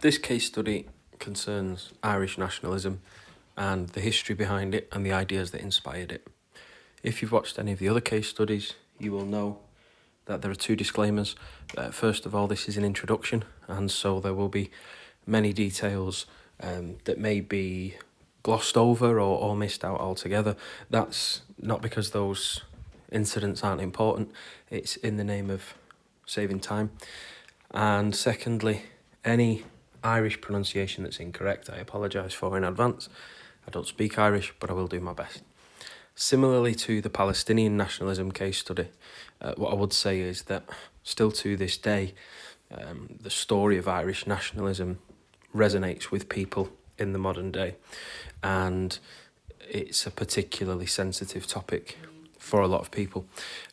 This case study concerns Irish nationalism and the history behind it and the ideas that inspired it. If you've watched any of the other case studies, you will know that there are two disclaimers. First of all, this is an introduction, and so there will be many details that may be glossed over or missed out altogether. That's not because those incidents aren't important, it's in the name of saving time. And secondly, any Irish pronunciation that's incorrect, I apologise for in advance. I don't speak Irish, but I will do my best. Similarly to the Palestinian nationalism case study, what I would say is that still to this day, the story of Irish nationalism resonates with people in the modern day, and it's a particularly sensitive topic for a lot of people.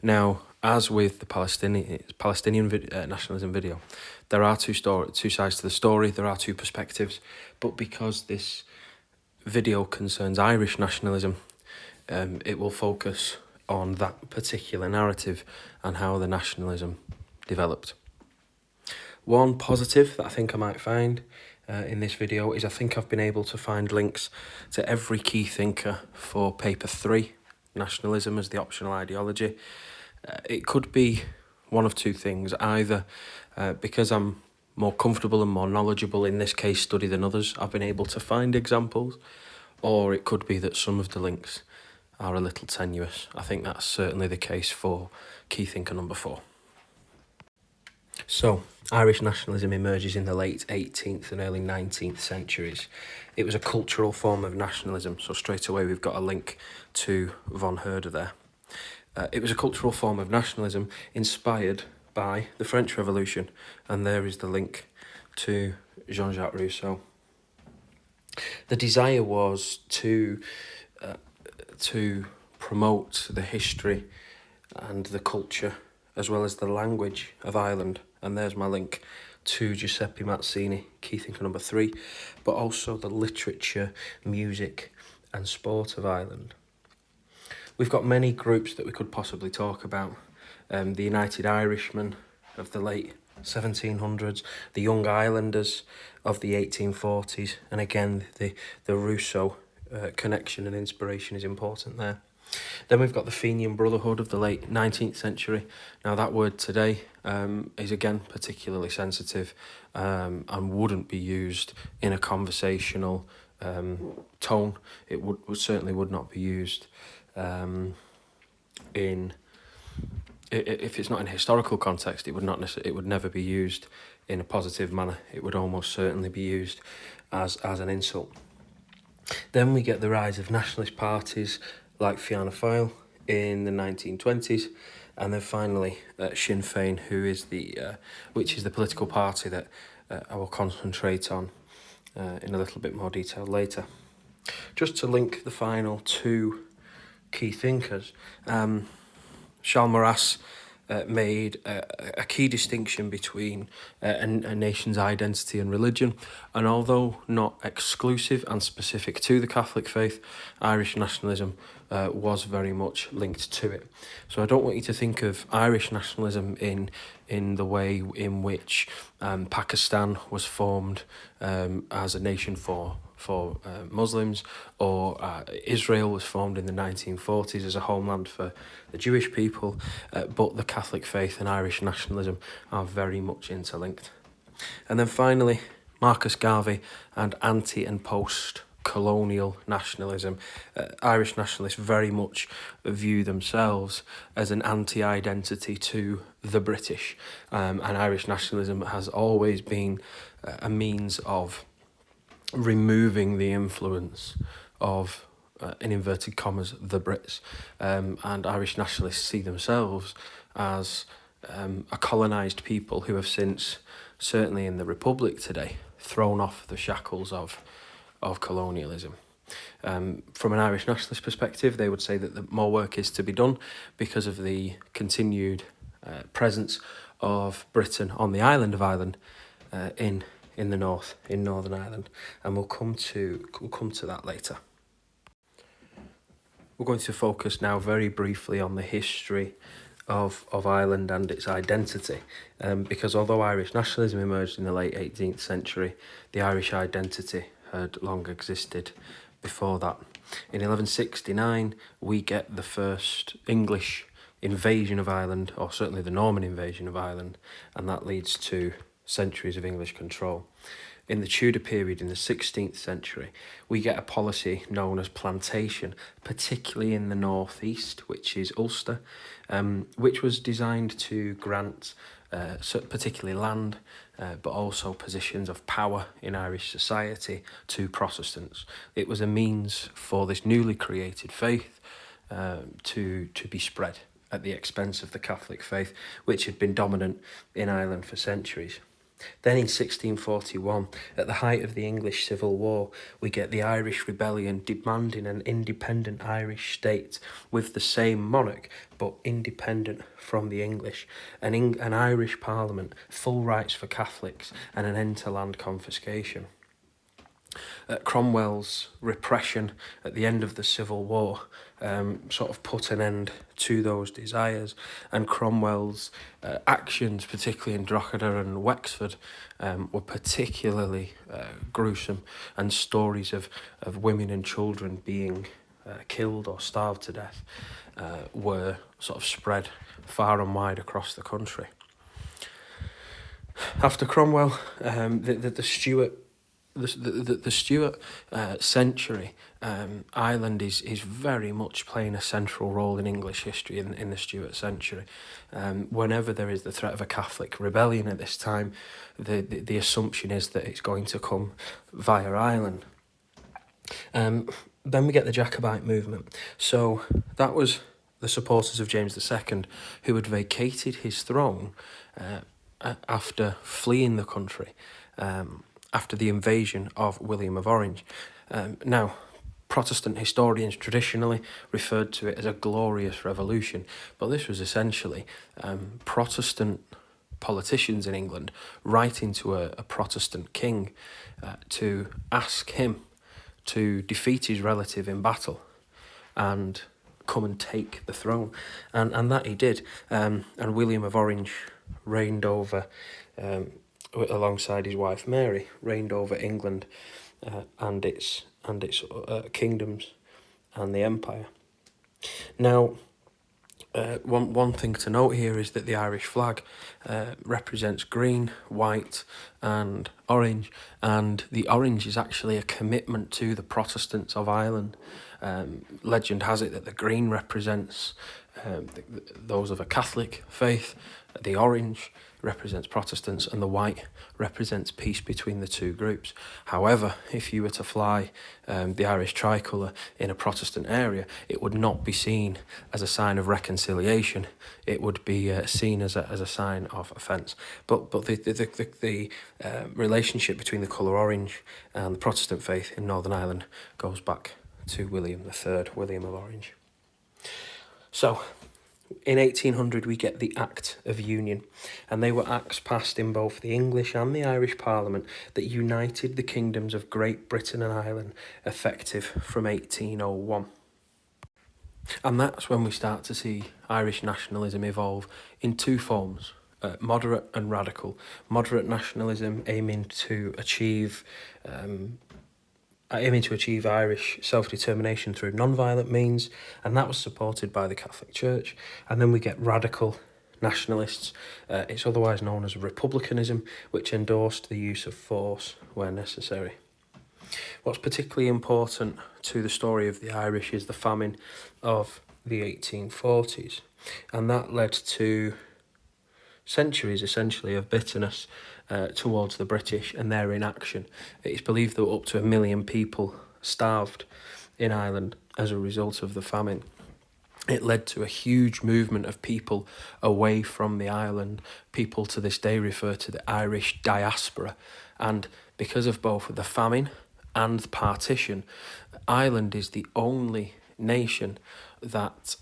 Now, as with the Palestinian nationalism video, there are two sides to the story, there are two perspectives, but because this video concerns Irish nationalism, it will focus on that particular narrative and how the nationalism developed. One positive that I think I might find in this video is I think I've been able to find links to every key thinker for paper 3, nationalism as the optional ideology. It could be one of two things, either because I'm more comfortable and more knowledgeable in this case study than others, I've been able to find examples, or it could be that some of the links are a little tenuous. I think that's certainly the case for key thinker number 4. So, Irish nationalism emerges in the late 18th and early 19th centuries. It was a cultural form of nationalism, so straight away we've got a link to von Herder there. It was a cultural form of nationalism inspired by the French Revolution, and there is the link to Jean-Jacques Rousseau. The desire was to promote the history and the culture as well as the language of Ireland, and there's my link to Giuseppe Mazzini, key thinker number 3, but also the literature, music and sport of Ireland. We've got many groups that we could possibly talk about. The United Irishmen of the late 1700s, the Young Irelanders of the 1840s, and again the Rousseau connection and inspiration is important there. Then we've got the Fenian Brotherhood of the late 19th century. Now that word today is again particularly sensitive and wouldn't be used in a conversational tone. It certainly would not be used if it's not in a historical context. It would never be used in a positive manner. It would almost certainly be used as an insult. Then we get the rise of nationalist parties like Fianna Fáil in the 1920s, and then finally Sinn Féin, which is the political party that I will concentrate on in a little bit more detail later. Just to link the final two key thinkers, Charles Maurras made a key distinction between a nation's identity and religion, and although not exclusive and specific to the Catholic faith, Irish nationalism was very much linked to it. So I don't want you to think of Irish nationalism in the way in which Pakistan was formed as a nation for Muslims, or Israel was formed in the 1940s as a homeland for the Jewish people, but the Catholic faith and Irish nationalism are very much interlinked. And then finally, Marcus Garvey and anti- and post-colonial nationalism. Irish nationalists very much view themselves as an anti-identity to the British, and Irish nationalism has always been a means of removing the influence of, in inverted commas, the Brits. And Irish nationalists see themselves as a colonised people who have since, certainly in the Republic today, thrown off the shackles of colonialism. From an Irish nationalist perspective, they would say that more work is to be done because of the continued presence of Britain on the island of Ireland in the north, in Northern Ireland, and we'll come to that later. We're going to focus now very briefly on the history of Ireland and its identity, because although Irish nationalism emerged in the late 18th century, the Irish identity had long existed before that. In 1169, we get the first English invasion of Ireland, or certainly the Norman invasion of Ireland, and that leads to centuries of English control. In the Tudor period, in the 16th century, we get a policy known as plantation, particularly in the northeast, which is Ulster, which was designed to grant particularly land, but also positions of power in Irish society to Protestants. It was a means for this newly created faith to be spread at the expense of the Catholic faith, which had been dominant in Ireland for centuries. Then in 1641, at the height of the English Civil War, we get the Irish Rebellion demanding an independent Irish state with the same monarch, but independent from the English, an Irish Parliament, full rights for Catholics, and an end to land confiscation. Cromwell's repression at the end of the Civil War sort of put an end to those desires, and Cromwell's actions, particularly in Drogheda and Wexford, were particularly gruesome, and stories of women and children being killed or starved to death were sort of spread far and wide across the country. After Cromwell, the Stuart century, Ireland is very much playing a central role in English history in the Stuart century. Whenever there is the threat of a Catholic rebellion at this time, the assumption is that it's going to come via Ireland. Then we get the Jacobite movement. So that was the supporters of James II who had vacated his throne after fleeing the country, after the invasion of William of Orange. Now, Protestant historians traditionally referred to it as a glorious revolution, but this was essentially Protestant politicians in England writing to a Protestant king to ask him to defeat his relative in battle and come and take the throne. And that he did. And William of Orange reigned over, alongside his wife Mary, reigned over England and its kingdoms and the empire. Now, one thing to note here is that the Irish flag represents green, white and orange, and the orange is actually a commitment to the Protestants of Ireland. Legend has it that the green represents those of a Catholic faith, the orange represents Protestants, and the white represents peace between the two groups. However, if you were to fly the Irish tricolour in a Protestant area, it would not be seen as a sign of reconciliation. It would be seen as a sign of offence. But the relationship between the colour orange and the Protestant faith in Northern Ireland goes back to William III, William of Orange. So, in 1800 we get the Act of Union, and they were acts passed in both the English and the Irish Parliament that united the kingdoms of Great Britain and Ireland, effective from 1801. And that's when we start to see Irish nationalism evolve in two forms, moderate and radical. Moderate nationalism aiming to achieve Irish self-determination through non-violent means, and that was supported by the Catholic Church. And then we get radical nationalists. It's otherwise known as republicanism, which endorsed the use of force where necessary. What's particularly important to the story of the Irish is the famine of the 1840s, and that led to centuries, essentially, of bitterness towards the British and their inaction. It is believed that up to 1 million people starved in Ireland as a result of the famine. It led to a huge movement of people away from the island. People to this day refer to the Irish diaspora. And because of both the famine and the partition, Ireland is the only nation that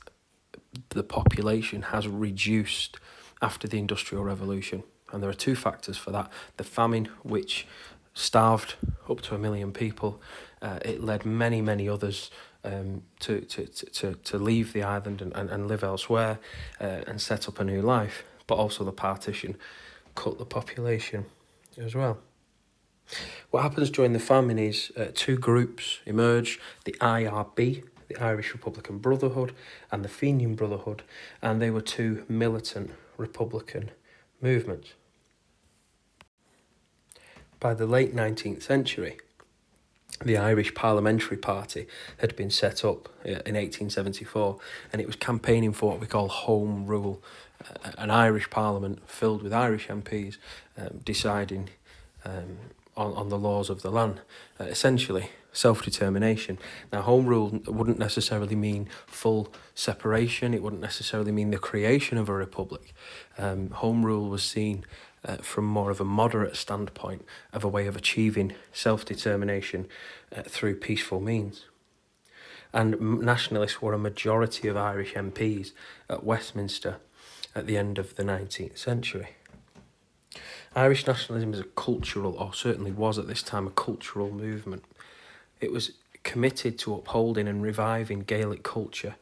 the population has reduced after the Industrial Revolution. And there are two factors for that. The famine, which starved up to 1 million people, it led many others to leave the island and live elsewhere and set up a new life. But also the partition cut the population as well. What happens during the famine is two groups emerge, the IRB, the Irish Republican Brotherhood, and the Fenian Brotherhood, and they were two militant republican movements. By the late 19th century, the Irish Parliamentary Party had been set up in 1874, and it was campaigning for what we call Home Rule, an Irish Parliament filled with Irish MPs deciding on the laws of the land, essentially self-determination. Now, Home Rule wouldn't necessarily mean full separation, it wouldn't necessarily mean the creation of a republic. Home Rule was seen from more of a moderate standpoint of a way of achieving self-determination through peaceful means. And nationalists were a majority of Irish MPs at Westminster at the end of the 19th century. Irish nationalism is a cultural, or certainly was at this time, a cultural movement. It was committed to upholding and reviving Gaelic culture,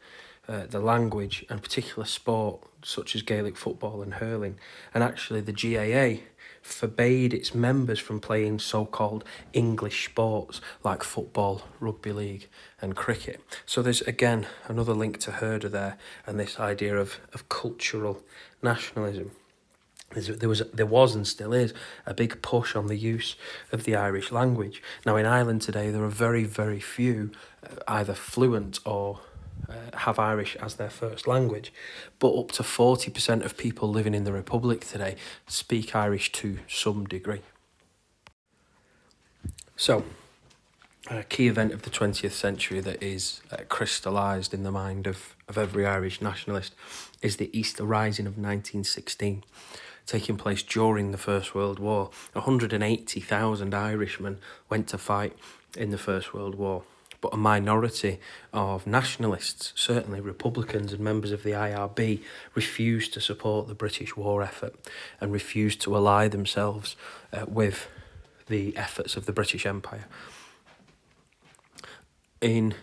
the language and particular sport such as Gaelic football and hurling. And actually the GAA forbade its members from playing so-called English sports like football, rugby league and cricket. So there's again another link to Herder there and this idea of cultural nationalism. There was and still is a big push on the use of the Irish language. Now in Ireland today there are very, very few either fluent or have Irish as their first language, but up to 40% of people living in the Republic today speak Irish to some degree. So, a key event of the 20th century that is crystallised in the mind of every Irish nationalist is the Easter Rising of 1916, taking place during the First World War. 180,000 Irishmen went to fight in the First World War. But a minority of nationalists, certainly Republicans and members of the IRB, refused to support the British war effort and refused to ally themselves with the efforts of the British Empire. In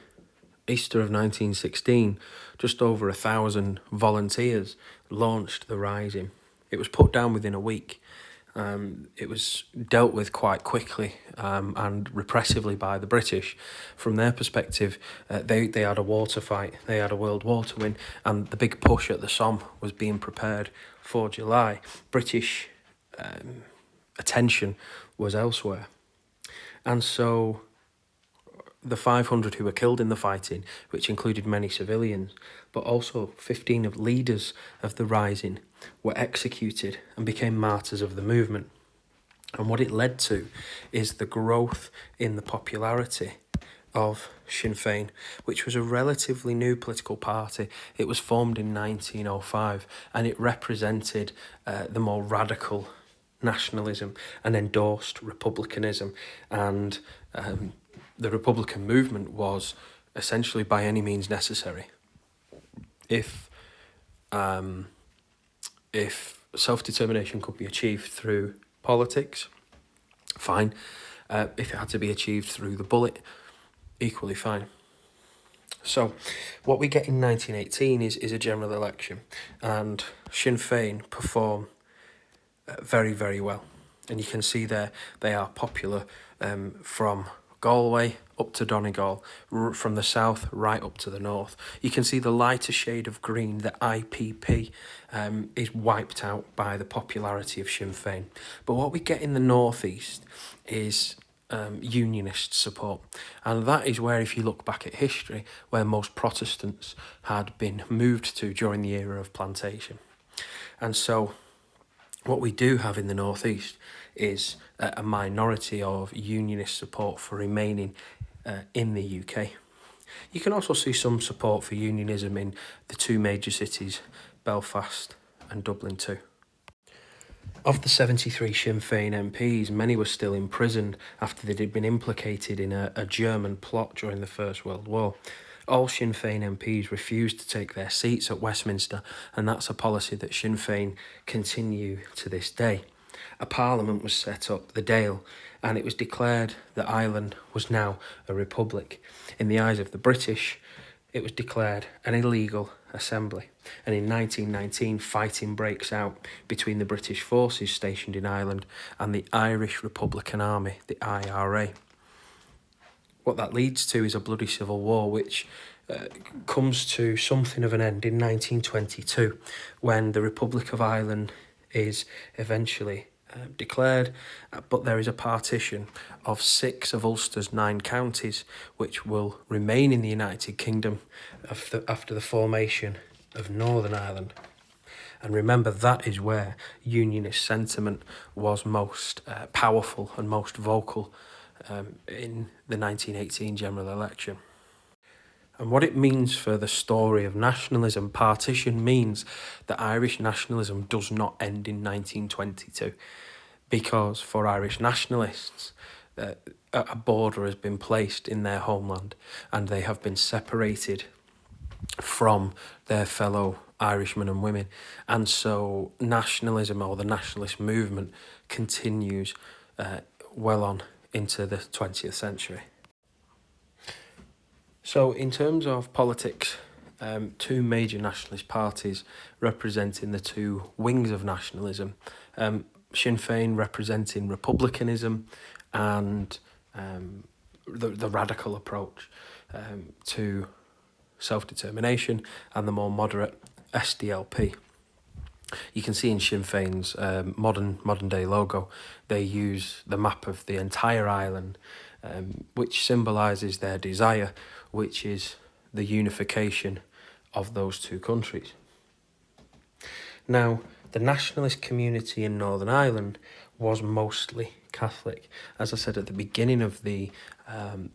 Easter of 1916, just over 1,000 volunteers launched the Rising. It was put down within a week. It was dealt with quite quickly and repressively by the British. From their perspective, they had a war to fight, they had a world war to win, and the big push at the Somme was being prepared for July. British attention was elsewhere. And so the 500 who were killed in the fighting, which included many civilians, but also 15 of leaders of the Rising, were executed and became martyrs of the movement. And what it led to is the growth in the popularity of Sinn Féin, which was a relatively new political party. It was formed in 1905 and it represented the more radical nationalism and endorsed republicanism. And the Republican movement was essentially by any means necessary. If self-determination could be achieved through politics, fine. If it had to be achieved through the bullet, equally fine. So what we get in 1918 is a general election, and Sinn Féin perform very, very well. And you can see there they are popular from Galway up to Donegal, from the south right up to the north. You can see the lighter shade of green, the IPP, is wiped out by the popularity of Sinn Féin. But what we get in the northeast is unionist support. And that is where, if you look back at history, where most Protestants had been moved to during the era of plantation. And so what we do have in the northeast is a minority of unionist support for remaining in the UK. You can also see some support for unionism in the two major cities, Belfast and Dublin too. Of the 73 Sinn Féin MPs, many were still imprisoned after they had been implicated in a German plot during the First World War. All Sinn Féin MPs refused to take their seats at Westminster, and that's a policy that Sinn Féin continue to this day. A parliament was set up, the Dáil, and it was declared that Ireland was now a republic. In the eyes of the British, it was declared an illegal assembly. And in 1919, fighting breaks out between the British forces stationed in Ireland and the Irish Republican Army, the IRA. What that leads to is a bloody civil war, which comes to something of an end in 1922, when the Republic of Ireland is eventually declared, but there is a partition of 6 of Ulster's 9 counties, which will remain in the United Kingdom after the formation of Northern Ireland. And remember, that is where unionist sentiment was most powerful and most vocal in the 1918 general election. And what it means for the story of nationalism, partition means that Irish nationalism does not end in 1922, because for Irish nationalists, a border has been placed in their homeland and they have been separated from their fellow Irishmen and women. And so nationalism, or the nationalist movement, continues well on into the 20th century. So in terms of politics, 2 major nationalist parties representing the 2 wings of nationalism, Sinn Féin representing republicanism and the radical approach to self-determination, and the more moderate SDLP. You can see in Sinn Féin's modern day logo, they use the map of the entire island, which symbolises their desire, which is the unification of those 2 countries. Now, the nationalist community in Northern Ireland was mostly Catholic. As I said at the beginning of the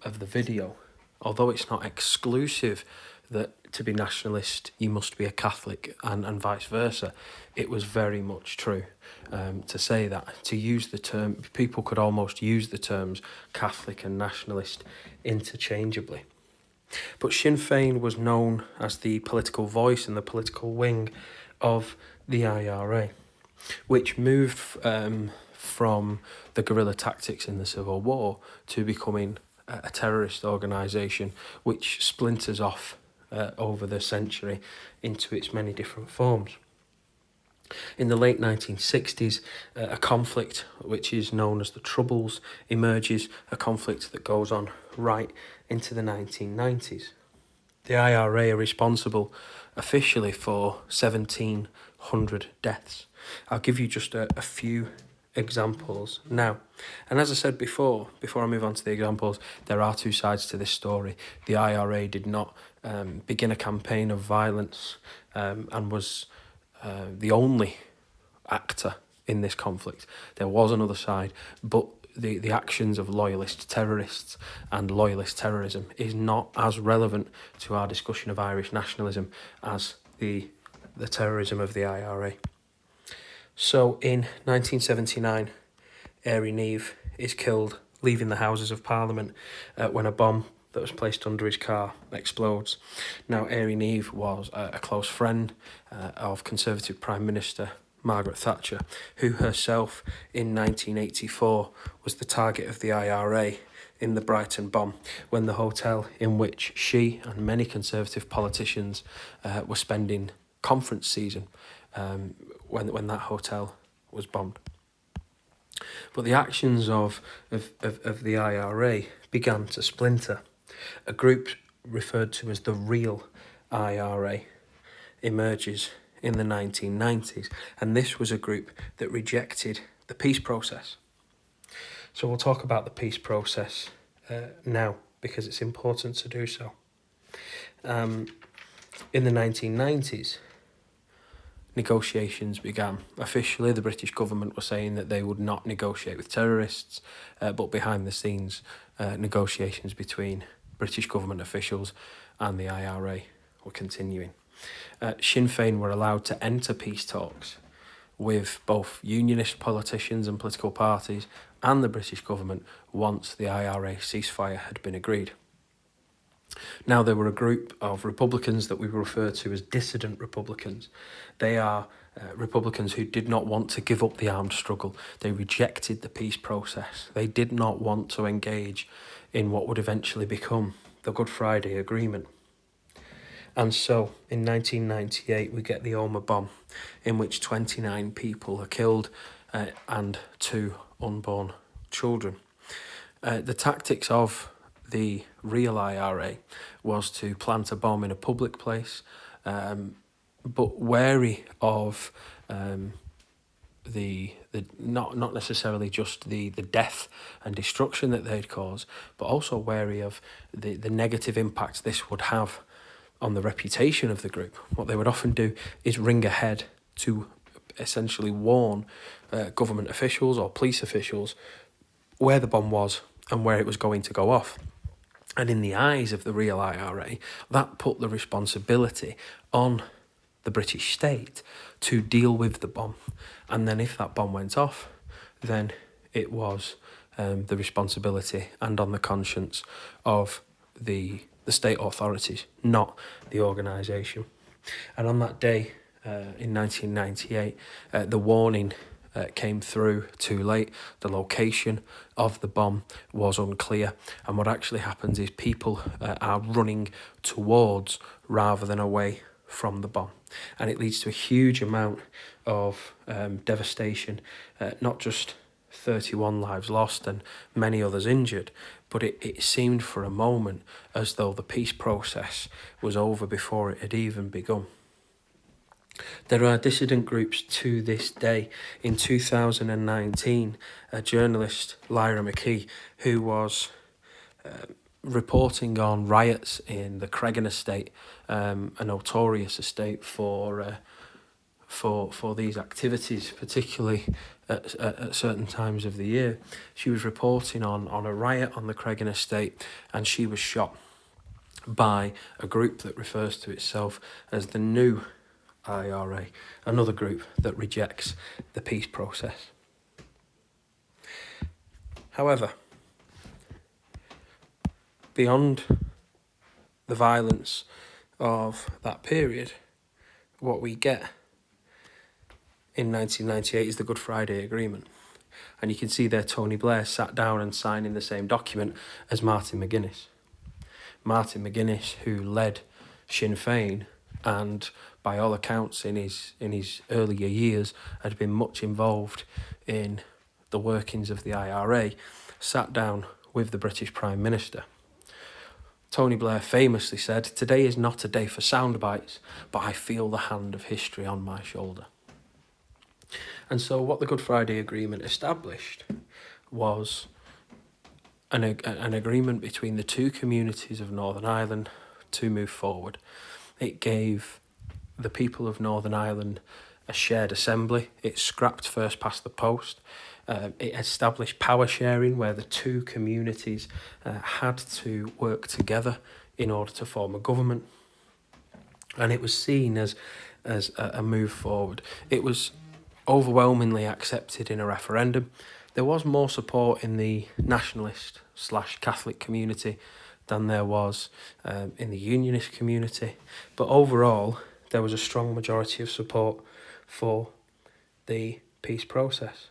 video, although it's not exclusive that to be nationalist you must be a Catholic and vice versa, it was very much true to say that. To use the term, people could almost use the terms Catholic and nationalist interchangeably. But Sinn Féin was known as the political voice and the political wing of the IRA, which moved from the guerrilla tactics in the Civil War to becoming a terrorist organisation, which splinters off over the century into its many different forms. In the late 1960s, a conflict which is known as the Troubles emerges, a conflict that goes on right into the 1990s. The IRA are responsible officially for 1,700 deaths. I'll give you just a few examples now. And as I said before I move on to the examples, there are 2 sides to this story. The IRA did not begin a campaign of violence and was the only actor in this conflict. There was another side, but the actions of loyalist terrorists and loyalist terrorism is not as relevant to our discussion of Irish nationalism as the terrorism of the IRA. So in 1979, Éirí Niamh is killed leaving the Houses of Parliament when a bomb that was placed under his car explodes. Now, Éirí Niamh was a close friend of Conservative Prime Minister Margaret Thatcher, who herself in 1984 was the target of the IRA in the Brighton bomb, when the hotel in which she and many Conservative politicians were spending conference season, when that hotel was bombed. But the actions of the IRA began to splinter. A group referred to as the Real IRA emerges in the 1990s, and this was a group that rejected the peace process. So we'll talk about the peace process now, because it's important to do so. In the 1990s, negotiations began. Officially, the British government were saying that they would not negotiate with terrorists, but behind the scenes, negotiations between British government officials and the IRA were continuing. Sinn Féin were allowed to enter peace talks with both unionist politicians and political parties and the British government once the IRA ceasefire had been agreed. Now, there were a group of Republicans that we refer to as dissident Republicans. They are Republicans who did not want to give up the armed struggle. They rejected the peace process. They did not want to engage in what would eventually become the Good Friday Agreement. And so, in 1998, we get the Omagh bomb, in which 29 people are killed and 2 unborn children. The tactics of the real IRA was to plant a bomb in a public place, but wary of the not necessarily just the death and destruction that they'd cause, but also wary of the negative impact this would have on the reputation of the group. What they would often do is ring ahead to essentially warn government officials or police officials where the bomb was and where it was going to go off. And in the eyes of the real IRA, that put the responsibility on the British state to deal with the bomb. And then if that bomb went off, then it was the responsibility and on the conscience of the state authorities, not the organisation. And on that day in 1998, the warning came through too late. The location of the bomb was unclear, and what actually happens is people are running towards rather than away from the bomb, and it leads to a huge amount of devastation, not just 31 lives lost and many others injured, but it seemed for a moment as though the peace process was over before it had even begun. There are dissident groups to this day. In 2019, a journalist, Lyra McKee, who was reporting on riots in the Cregan estate, a notorious estate for these activities, particularly at certain times of the year. She was reporting on a riot on the Cregan estate, and she was shot by a group that refers to itself as the New IRA, another group that rejects the peace process. However, beyond the violence of that period, what we get in 1998 is the Good Friday Agreement. And you can see there Tony Blair sat down and signing the same document as Martin McGuinness. Martin McGuinness, who led Sinn Féin and by all accounts in his earlier years had been much involved in the workings of the IRA, sat down with the British Prime Minister. Tony Blair famously said, "Today is not a day for sound bites, but I feel the hand of history on my shoulder." And so what the Good Friday Agreement established was an agreement between the two communities of Northern Ireland to move forward. It gave the people of Northern Ireland a shared assembly. It scrapped first past the post. It established power sharing, where the two communities had to work together in order to form a government. And it was seen as a move forward. It was overwhelmingly accepted in a referendum. There was more support in the nationalist/Catholic community than there was in the unionist community. But overall, there was a strong majority of support for the peace process.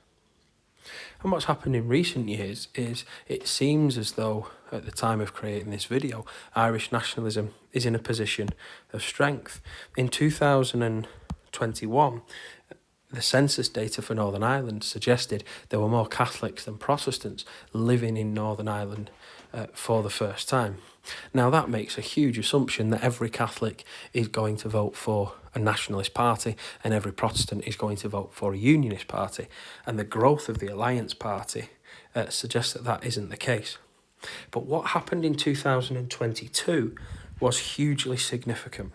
And what's happened in recent years is it seems as though, at the time of creating this video, Irish nationalism is in a position of strength. In 2021, the census data for Northern Ireland suggested there were more Catholics than Protestants living in Northern Ireland for the first time. Now that makes a huge assumption that every Catholic is going to vote for a nationalist party and every Protestant is going to vote for a unionist party, and the growth of the Alliance Party suggests that that isn't the case. But what happened in 2022 was hugely significant.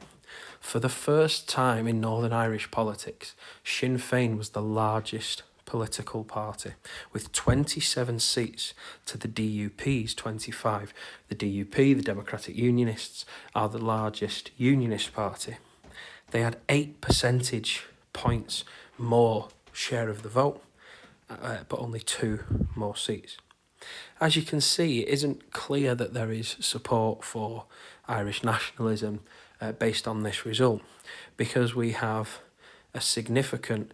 For the first time in Northern Irish politics, Sinn Féin was the largest political party, with 27 seats to the DUP's 25. The DUP, the Democratic Unionists, are the largest unionist party. They had 8 percentage points more share of the vote, but only 2 more seats. As you can see, it isn't clear that there is support for Irish nationalism based on this result, because we have a significant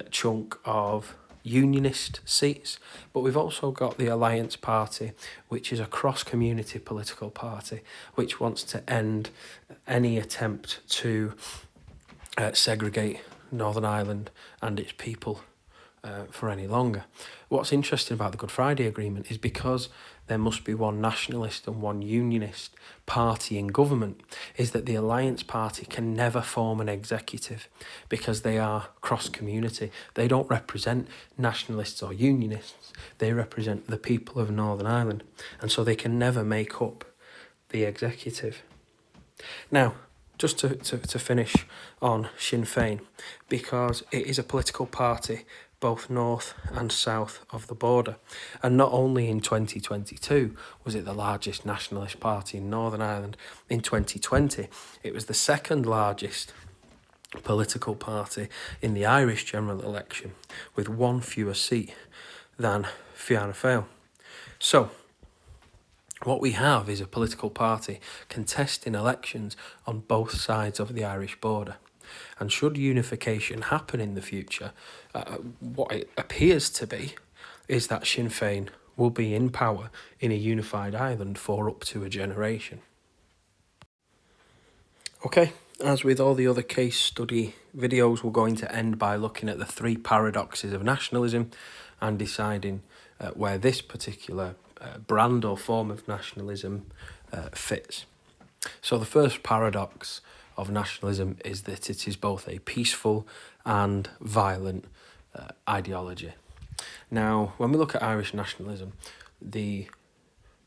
chunk of unionist seats, but we've also got the Alliance Party, which is a cross-community political party which wants to end any attempt to segregate Northern Ireland and its people for any longer. What's interesting about the Good Friday Agreement is because there must be one nationalist and one unionist party in government, is that the Alliance Party can never form an executive because they are cross-community. They don't represent nationalists or unionists, they represent the people of Northern Ireland, and so they can never make up the executive. Now, just to finish on Sinn Féin, because it is a political party both north and south of the border. And not only in 2022 was it the largest nationalist party in Northern Ireland, in 2020 it was the second largest political party in the Irish general election, with one fewer seat than Fianna Fáil. So, what we have is a political party contesting elections on both sides of the Irish border. And should unification happen in the future, what it appears to be is that Sinn Féin will be in power in a unified Ireland for up to a generation. Okay, as with all the other case study videos, we're going to end by looking at the three paradoxes of nationalism and deciding where this particular brand or form of nationalism fits. So the first paradox of nationalism is that it is both a peaceful and violent ideology. Now, when we look at Irish nationalism, the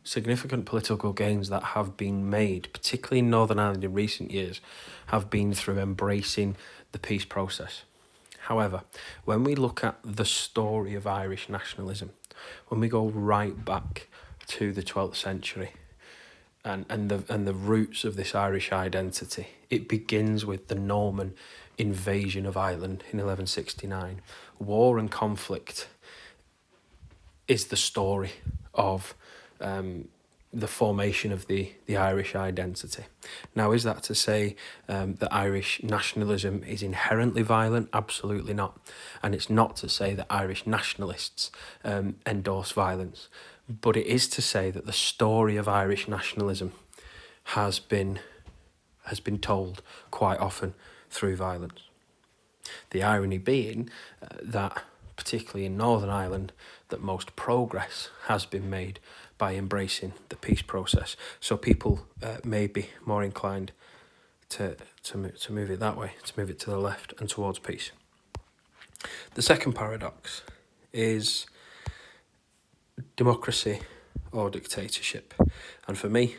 significant political gains that have been made, particularly in Northern Ireland in recent years, have been through embracing the peace process. However, when we look at the story of Irish nationalism, when we go right back to the 12th century, and the roots of this Irish identity, it begins with the Norman invasion of Ireland in 1169. War and conflict is the story of the formation of the Irish identity. Now, is that to say that Irish nationalism is inherently violent? Absolutely not. And it's not to say that Irish nationalists endorse violence. But it is to say that the story of Irish nationalism has been told quite often through violence. The irony being that, particularly in Northern Ireland, that most progress has been made by embracing the peace process. So people may be more inclined to move it that way, to move it to the left and towards peace. The second paradox is democracy or dictatorship. And for me,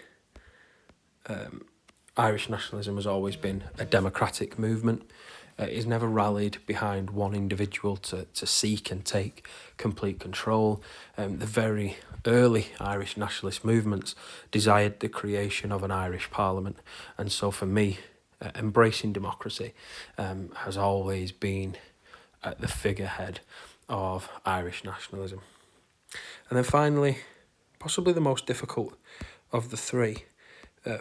Irish nationalism has always been a democratic movement. It's never rallied behind one individual to seek and take complete control. The very early Irish nationalist movements desired the creation of an Irish parliament. And so for me, embracing democracy has always been at the figurehead of Irish nationalism. And then finally, possibly the most difficult of the three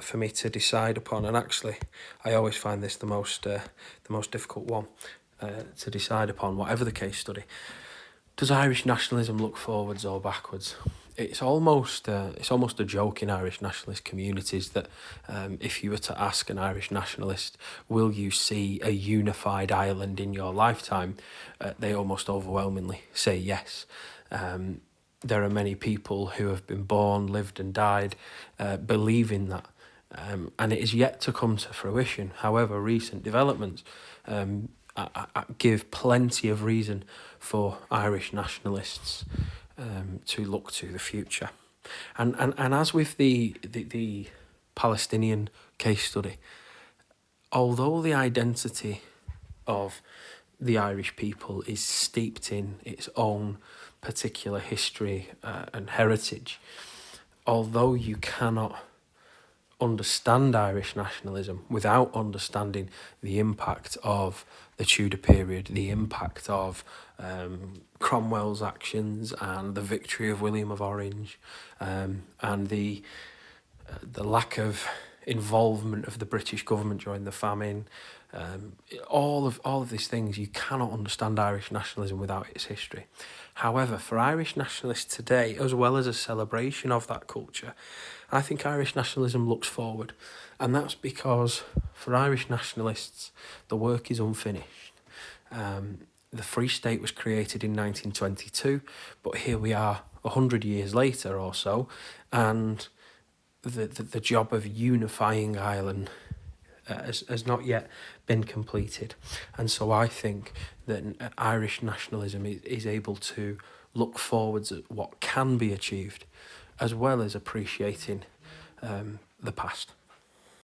for me to decide upon, and actually I always find this the most difficult one to decide upon, whatever the case study. Does Irish nationalism look forwards or backwards? It's almost a joke in Irish nationalist communities that if you were to ask an Irish nationalist, will you see a unified Ireland in your lifetime, they almost overwhelmingly say yes. There are many people who have been born, lived and died believing that, and it is yet to come to fruition. However, recent developments give plenty of reason for Irish nationalists to look to the future. And as with the Palestinian case study, although the identity of the Irish people is steeped in its own particular history and heritage, although you cannot understand Irish nationalism without understanding the impact of the Tudor period, the impact of Cromwell's actions and the victory of William of Orange, and the the lack of involvement of the British government during the famine, all of these things, you cannot understand Irish nationalism without its history. However, for Irish nationalists today, as well as a celebration of that culture, I think Irish nationalism looks forward. And that's because for Irish nationalists, the work is unfinished. The Free State was created in 1922, but here we are 100 years later or so, and the job of unifying Ireland has not yet been completed. And so I think that Irish nationalism is able to look forwards at what can be achieved, as well as appreciating the past.